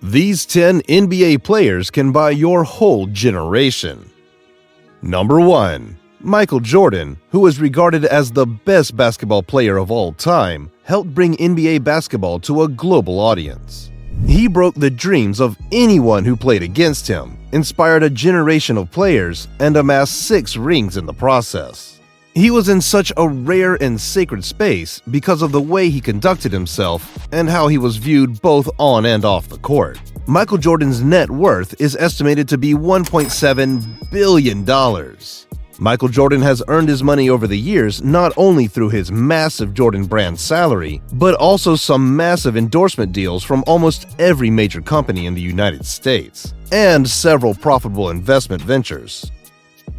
These 10 NBA players can buy your whole generation. Number 1. Michael Jordan, who is regarded as the best basketball player of all time, helped bring NBA basketball to a global audience. He broke the dreams of anyone who played against him, inspired a generation of players, and amassed 6 rings in the process. He was in such a rare and sacred space because of the way he conducted himself and how he was viewed both on and off the court. Michael Jordan's net worth is estimated to be $1.7 billion. Michael Jordan has earned his money over the years not only through his massive Jordan brand salary, but also some massive endorsement deals from almost every major company in the United States, and several profitable investment ventures.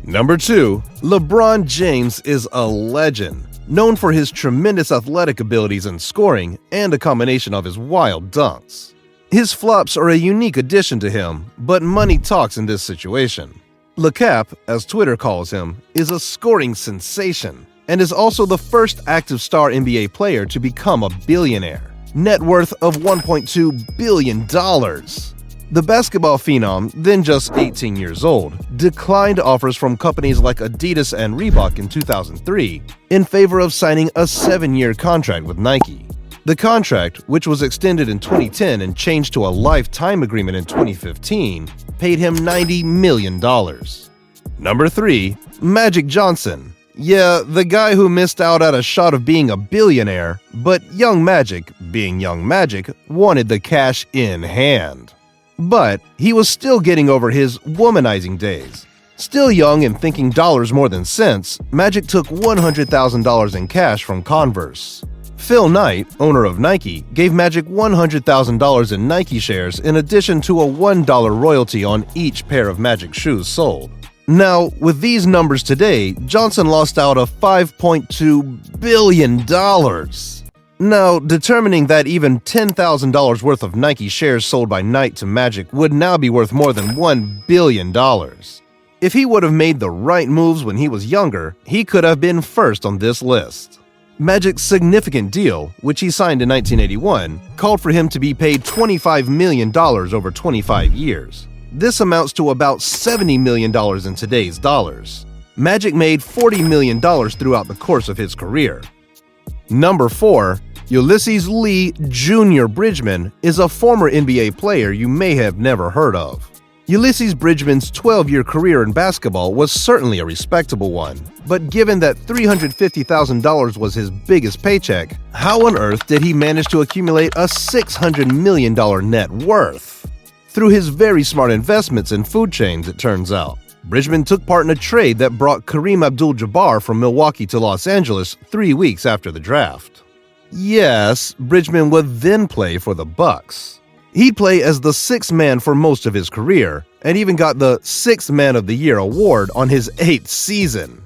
Number 2. LeBron James is a legend, known for his tremendous athletic abilities and scoring, and a combination of his wild dunks. His flops are a unique addition to him, but money talks in this situation. LeCap, as Twitter calls him, is a scoring sensation, and is also the first active star NBA player to become a billionaire. Net worth of $1.2 billion. The basketball phenom, then just 18 years old, declined offers from companies like Adidas and Reebok in 2003 in favor of signing a 7-year contract with Nike. The contract, which was extended in 2010 and changed to a lifetime agreement in 2015, paid him $90 million. Number 3. Magic Johnson. Yeah, the guy who missed out at a shot of being a billionaire, but young Magic, being young Magic, wanted the cash in hand. But he was still getting over his womanizing days. Still young and thinking dollars more than cents, Magic took $100,000 in cash from Converse. Phil Knight, owner of Nike, gave Magic $100,000 in Nike shares in addition to a $1 royalty on each pair of Magic shoes sold. Now, with these numbers today, Johnson lost out of $5.2 billion. Now, determining that even $10,000 worth of Nike shares sold by Knight to Magic would now be worth more than $1 billion. If he would have made the right moves when he was younger, he could have been first on this list. Magic's significant deal, which he signed in 1981, called for him to be paid $25 million over 25 years. This amounts to about $70 million in today's dollars. Magic made $40 million throughout the course of his career. Number 4. Ulysses Jr. Bridgeman is a former NBA player you may have never heard of. Ulysses Bridgeman's 12-year career in basketball was certainly a respectable one, but given that $350,000 was his biggest paycheck, how on earth did he manage to accumulate a $600 million net worth? Through his very smart investments in food chains, it turns out. Bridgeman took part in a trade that brought Kareem Abdul-Jabbar from Milwaukee to Los Angeles 3 weeks after the draft. Yes, Bridgeman would then play for the Bucks. He'd play as the 6th man for most of his career, and even got the 6th Man of the Year award on his 8th season.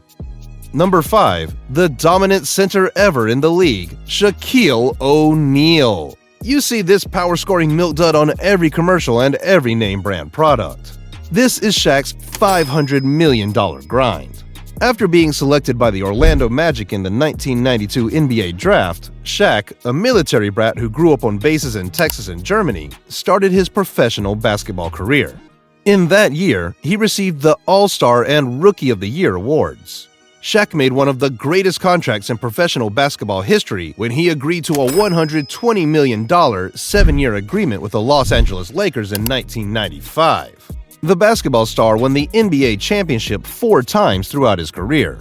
Number 5. The dominant center ever in the league, Shaquille O'Neal. You see this power-scoring milk dud on every commercial and every name brand product. This is Shaq's $500 million grind. After being selected by the Orlando Magic in the 1992 NBA Draft, Shaq, a military brat who grew up on bases in Texas and Germany, started his professional basketball career. In that year, he received the All-Star and Rookie of the Year awards. Shaq made one of the greatest contracts in professional basketball history when he agreed to a $120 million 7-year agreement with the Los Angeles Lakers in 1995. The basketball star won the NBA championship 4 times throughout his career.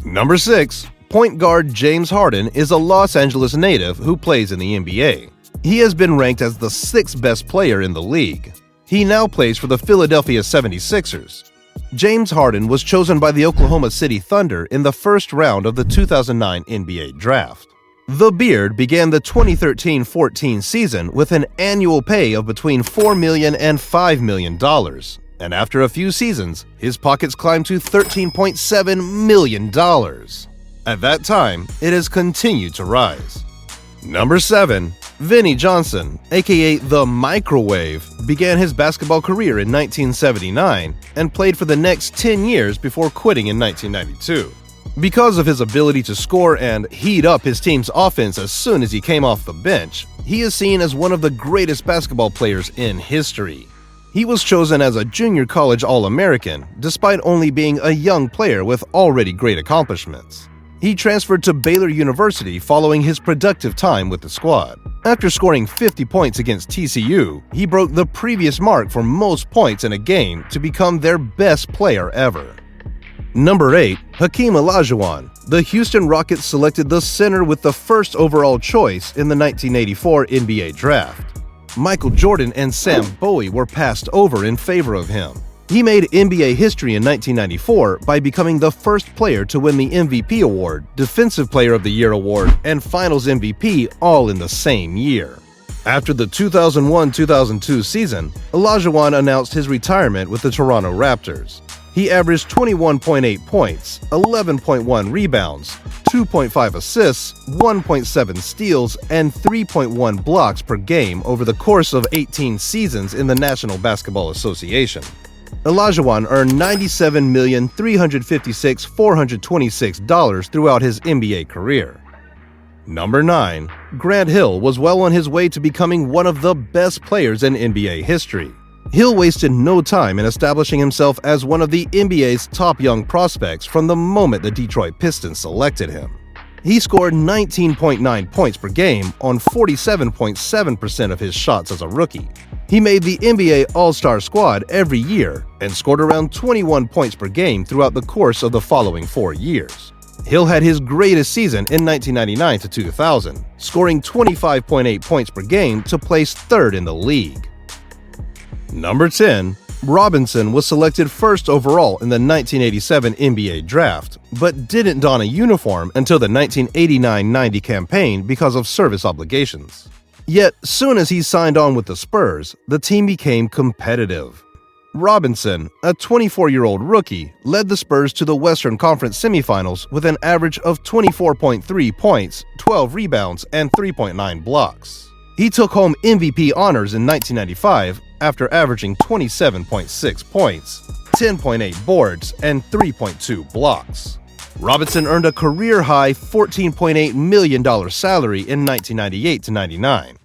Number 6. Point guard James Harden is a Los Angeles native who plays in the NBA. He has been ranked as the 6th best player in the league. He now plays for the Philadelphia 76ers. James Harden was chosen by the Oklahoma City Thunder in the first round of the 2009 NBA Draft. The Beard began the 2013-14 season with an annual pay of between $4 million and $5 million, and after a few seasons, his pockets climbed to $13.7 million. At that time, it has continued to rise. Number 7. Vinnie Johnson, aka The Microwave, began his basketball career in 1979 and played for the next 10 years before quitting in 1992. Because of his ability to score and heat up his team's offense as soon as he came off the bench, he is seen as one of the greatest basketball players in history. He was chosen as a junior college All-American, despite only being a young player with already great accomplishments. He transferred to Baylor University following his productive time with the squad. After scoring 50 points against TCU, he broke the previous mark for most points in a game to become their best player ever. Number 8. Hakeem Olajuwon. The Houston Rockets selected the center with the first overall choice in the 1984 NBA Draft. Michael Jordan and Sam Bowie were passed over in favor of him. He made NBA history in 1994 by becoming the first player to win the MVP award, Defensive Player of the Year award, and Finals MVP all in the same year. After the 2001-2002 season, Olajuwon announced his retirement with the Toronto Raptors. He averaged 21.8 points, 11.1 rebounds, 2.5 assists, 1.7 steals, and 3.1 blocks per game over the course of 18 seasons in the National Basketball Association. Olajuwon earned $97,356,426 throughout his NBA career. Number 9. Grant Hill was well on his way to becoming one of the best players in NBA history. Hill wasted no time in establishing himself as one of the NBA's top young prospects from the moment the Detroit Pistons selected him. He scored 19.9 points per game on 47.7% of his shots as a rookie. He made the NBA All-Star squad every year and scored around 21 points per game throughout the course of the following 4 years. Hill had his greatest season in 1999 to 2000, scoring 25.8 points per game to place third in the league. Number 10. Robinson was selected first overall in the 1987 NBA Draft, but didn't don a uniform until the 1989-90 campaign because of service obligations. Yet, soon as he signed on with the Spurs, the team became competitive. Robinson, a 24-year-old rookie, led the Spurs to the Western Conference semifinals with an average of 24.3 points, 12 rebounds, and 3.9 blocks. He took home MVP honors in 1995 after averaging 27.6 points, 10.8 boards, and 3.2 blocks. Robinson earned a career-high $14.8 million salary in 1998-99.